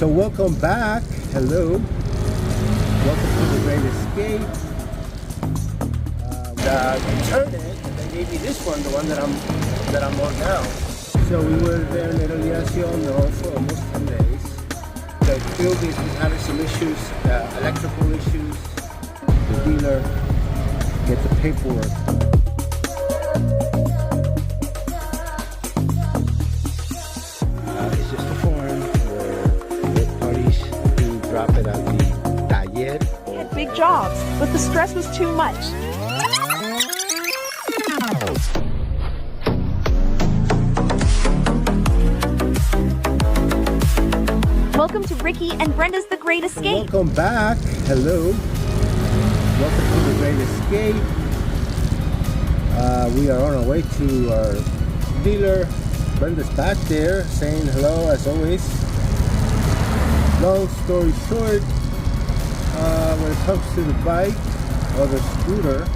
So welcome back. Hello. Welcome to the Great Escape. Returned it, and they gave me this one, the one that I'm on now. So we were there in Italy, as you all know, for almost 10 days. The building's been having some issues, electrical issues. The dealer get the paperwork. It's just a farm where both parties do drop it at the taller. He had big jobs, but the stress was too much. Welcome to Ricky and Brenda's The Great Escape. Welcome back. Hello. Welcome to The Great Escape. We are on our way to our dealer. Brenda's back there saying hello as always. Long story short, when it comes to the bike or the scooter,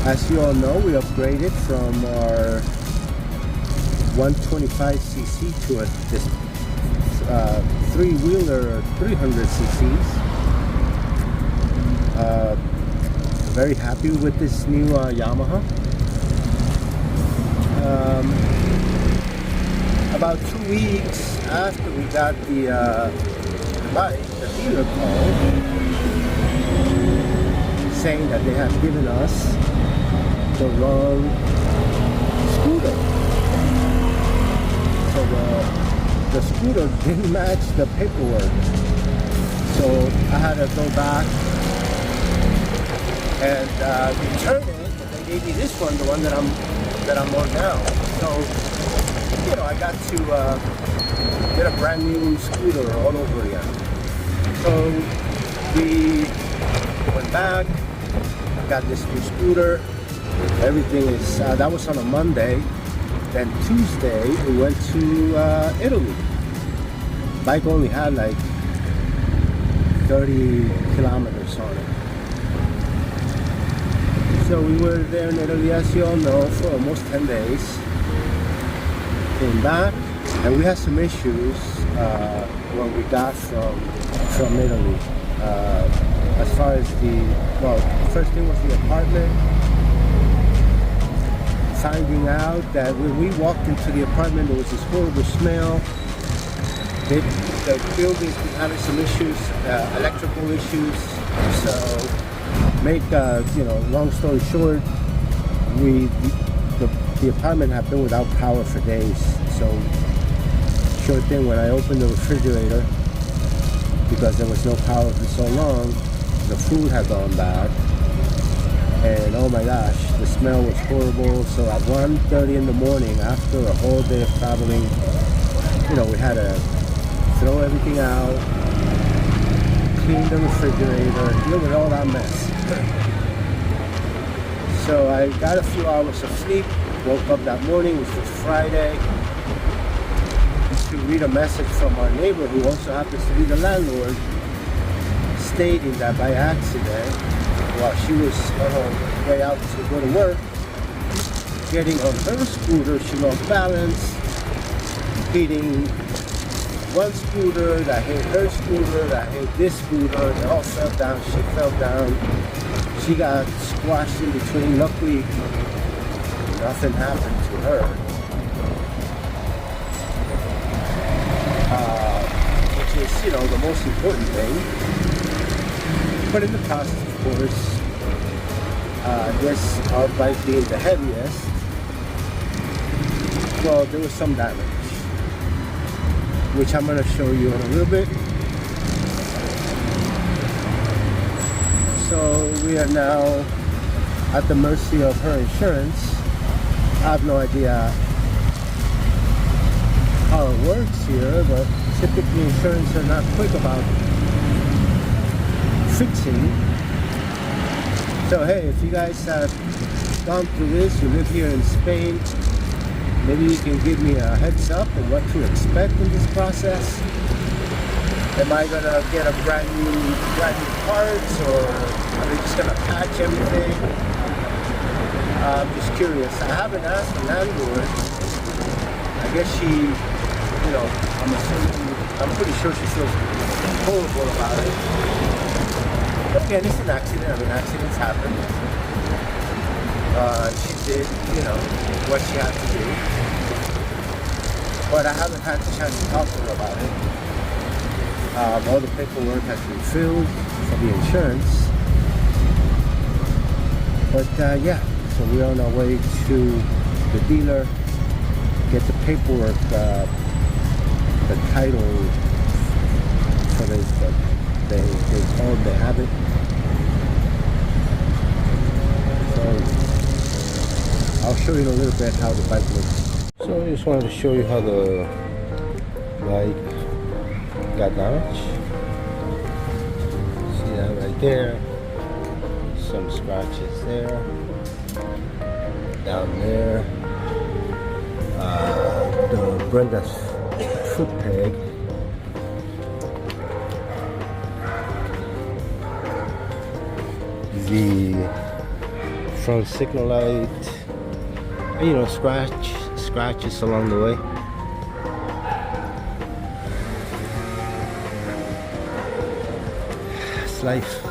as you all know, we upgraded from our 125cc to this three-wheeler 300 cc's. Very happy with this new Yamaha. About 2 weeks after we got the bike, the dealer called saying that they have given us the wrong scooter. So the scooter didn't match the paperwork. So I had to go back and return it, and they gave me this one, the one that I'm on now. So, you know, I got to get a brand new scooter all over again. So we went back, got this new scooter. Everything is, that was on a Monday. Then Tuesday, we went to Italy. Bike only had like 30 kilometers on it. So we were there in Italy, as you all know, for almost 10 days. Came back, and we had some issues when we got from Italy. As far as first thing was the apartment. Finding out that when we walked into the apartment, there was this horrible smell. The building's been having some issues, electrical issues. So, long story short, the apartment had been without power for days. So, short thing, when I opened the refrigerator, because there was no power for so long, the food had gone bad. And oh my gosh, the smell was horrible. So at 1:30 in the morning, after a whole day of traveling, we had to throw everything out, clean the refrigerator, deal with all that mess. So I got a few hours of sleep, woke up that morning, which was Friday, to read a message from our neighbor, who also happens to be the landlord, stating that by accident, while she was on her way out to go to work, getting on her scooter, she lost balance, hitting one scooter, that hit her scooter, that hit this scooter. They all fell down. She fell down. She got squashed in between. Luckily, nothing happened to her. Which is, the most important thing. But in the process, of course, our bike being the heaviest, well, there was some damage, which I'm going to show you in a little bit. So we are now at the mercy of her insurance. I have no idea how it works here, but typically insurance are not quick about fixing. So hey, if you guys have gone through this, you live here in Spain, maybe you can give me a heads up on what to expect in this process. Am I gonna get a brand new parts, or are they just gonna patch everything? I'm just curious. I haven't asked the landlord. I guess she, I'm assuming I'm pretty sure she feels horrible about it. But again, it's an accident. I mean, accidents happen. She did, you know, what she had to do. But I haven't had the chance to talk to her about it. All the paperwork has been filled for the insurance. But yeah, so we're on our way to the dealer, get the paperwork, the title for this. They have it. So I'll show you in a little bit how the bike looks. So I just wanted to show you how the bike got damaged. See that right there? Some scratches there. Down there. The Brenda's foot peg. The front signal light. You know, scratches along the way. It's life.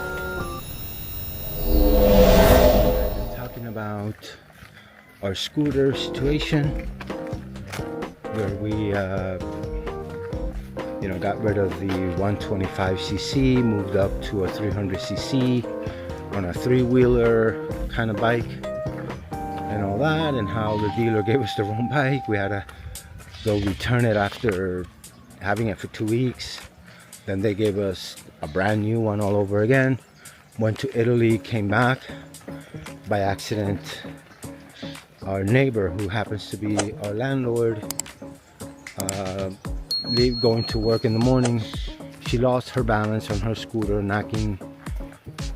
I've been talking about our scooter situation, where we you know, got rid of the 125cc, moved up to a 300cc on a three-wheeler kind of bike and all that, and how the dealer gave us the wrong bike. We had to go return it after having it for 2 weeks. Then they gave us a brand new one all over again. Went to Italy, came back. By accident, our neighbor, who happens to be our landlord, going to work in the morning, she lost her balance on her scooter, knocking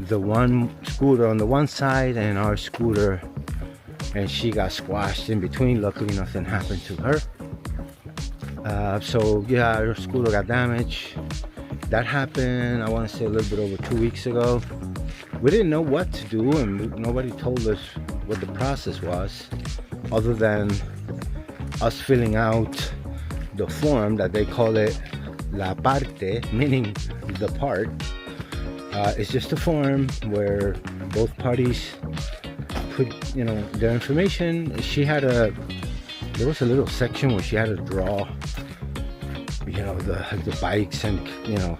the one scooter on the one side and our scooter, and she got squashed in between. Luckily nothing happened to her. So yeah, her scooter got damaged. That happened, I want to say, a little bit over 2 weeks ago. We didn't know what to do, and nobody told us what the process was, other than us filling out the form that they call it la parte, meaning the part. It's just a form where both parties put, you know, their information. There was a little section where she had to draw, you know, the bikes, and, you know,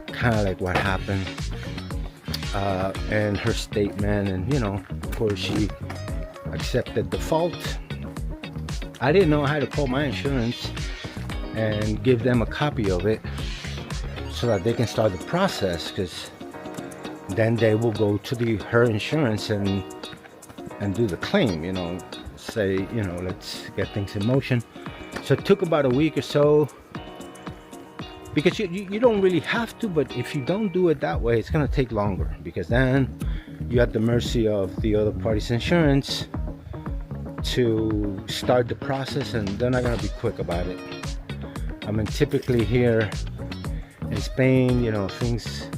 kind of like what happened, and her statement, and, you know, of course she accepted the fault. I didn't know I had to call my insurance and give them a copy of it so that they can start the process, because then they will go to her insurance and do the claim, you know, say, you know, let's get things in motion. So it took about a week or so, because you don't really have to, but if you don't do it that way, it's going to take longer, because then you're at the mercy of the other party's insurance to start the process, and they're not going to be quick about it. I mean, typically here in Spain, you know, things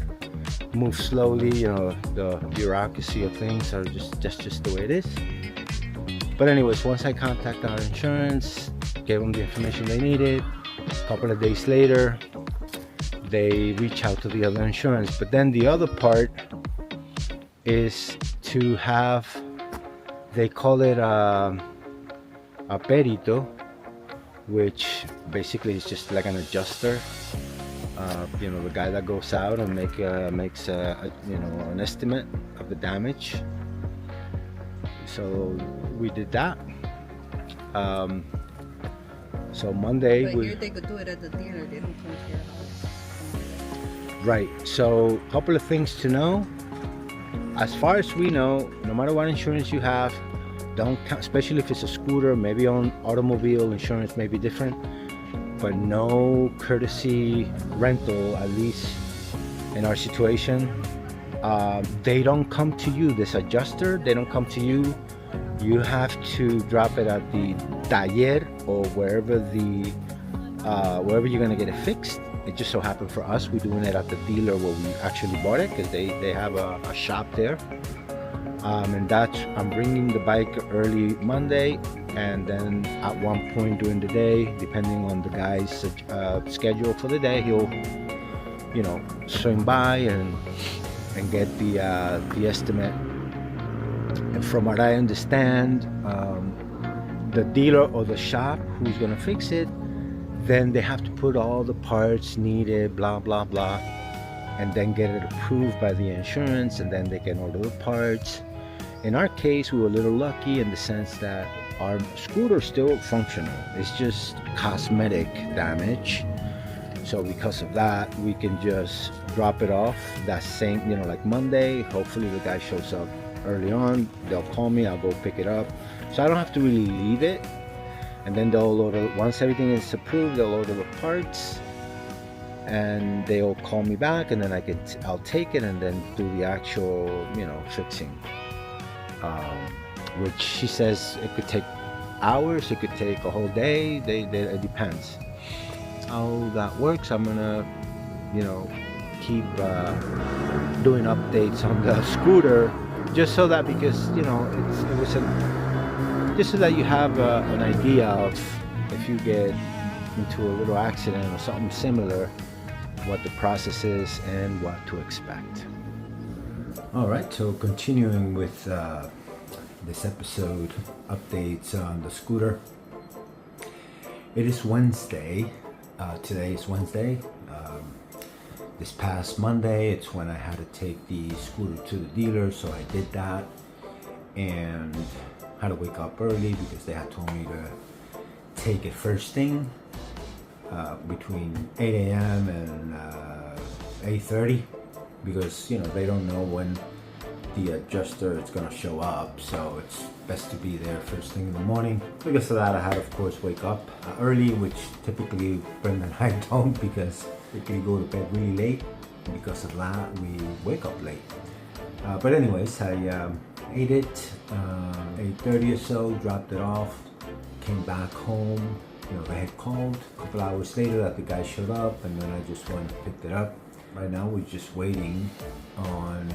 move slowly. You know, the bureaucracy of things are just the way it is. But anyways, once I contacted our insurance, gave them the information they needed, a couple of days later, they reach out to the other insurance. But then the other part is to have, they call it a perito, which basically is just like an adjuster. You know, the guy that goes out and makes you know, an estimate of the damage. So we did that. So Monday, but here they could do it at the dealer. They don't come to your house. Right. So a couple of things to know. As far as we know, no matter what insurance you have, don't count, especially if it's a scooter. Maybe on automobile insurance may be different, but no courtesy rental, at least in our situation. They don't come to you. This adjuster, they don't come to you. You have to drop it at the taller, or wherever you're gonna get it fixed. It just so happened for us, we're doing it at the dealer where we actually bought it, because they have a shop there. And I'm bringing the bike early Monday, and then at one point during the day, depending on the guy's schedule for the day, he'll swing by and get the estimate. And from what I understand, the dealer or the shop who's gonna fix it, then they have to put all the parts needed, blah blah blah, and then get it approved by the insurance, and then they can order the parts. In our case, we were a little lucky in the sense that our scooter is still functional. It's just cosmetic damage. So because of that, we can just drop it off that same, like Monday. Hopefully the guy shows up early on. They'll call me, I'll go pick it up. So I don't have to really leave it. And then they'll order, once everything is approved, they'll order the parts. And they'll call me back, and then I'll take it and then do the actual, fixing. Which she says it could take hours, it could take a whole day. It depends how that works. I'm gonna, keep doing updates on the scooter, just so that, because just so that you have an idea of, if you get into a little accident or something similar, what the process is and what to expect. All right, so continuing with this episode, updates on the scooter. It is Wednesday. Today is Wednesday. This past Monday, it's when I had to take the scooter to the dealer, so I did that, and had to wake up early because they had told me to take it first thing, between 8 a.m. and 8:30, because they don't know when the adjuster is gonna show up, so it's best to be there first thing in the morning. Because of that, I had to, of course, wake up early, which typically Brenda and I don't, because we can go to bed really late. Because of that, we wake up late. But anyways, I ate it 8:30 or so, dropped it off, came back home. They had called a couple hours later that the guy showed up, and then I just went and picked it up. Right now we're just waiting on,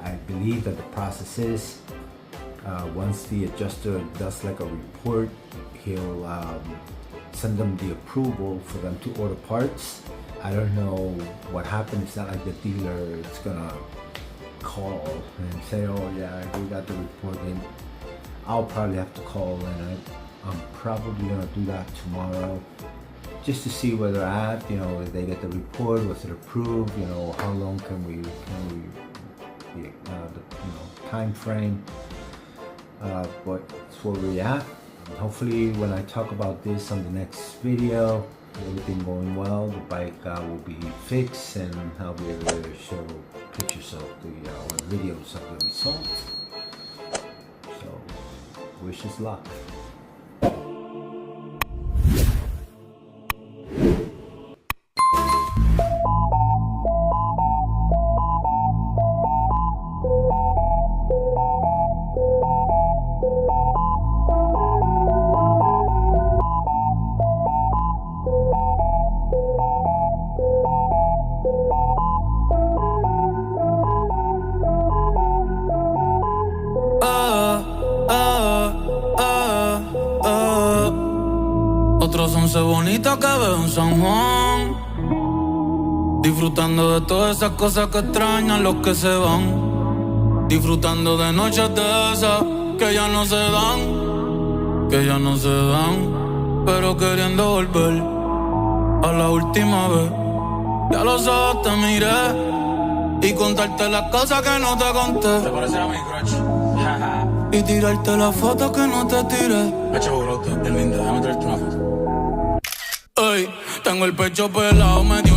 I believe that the process is, once the adjuster does like a report, he'll send them the approval for them to order parts. I don't know what happened. It's not like the dealer is gonna call and say, oh yeah, we got the report in. I'll probably have to call, and I'm probably gonna do that tomorrow, just to see where they're at. If they get the report, was it approved? How long can we the time frame? But that's where we're at. Hopefully, when I talk about this on the next video, everything going well, the bike will be fixed, and I'll be able to show pictures of or videos of the result. So, wish us luck. Otros 11 bonitas que veo en San Juan, disfrutando de todas esas cosas que extrañan los que se van, disfrutando de noches de esas que ya no se dan, pero queriendo volver a la última vez. Ya los ojos te miré y contarte las cosas que no te conté. ¿Te parecerá mi crush? Y tirarte las fotos que no te tiré. Hacho, brote, es linda, déjame traerte una foto. Ey, tengo el pecho pelado, me dio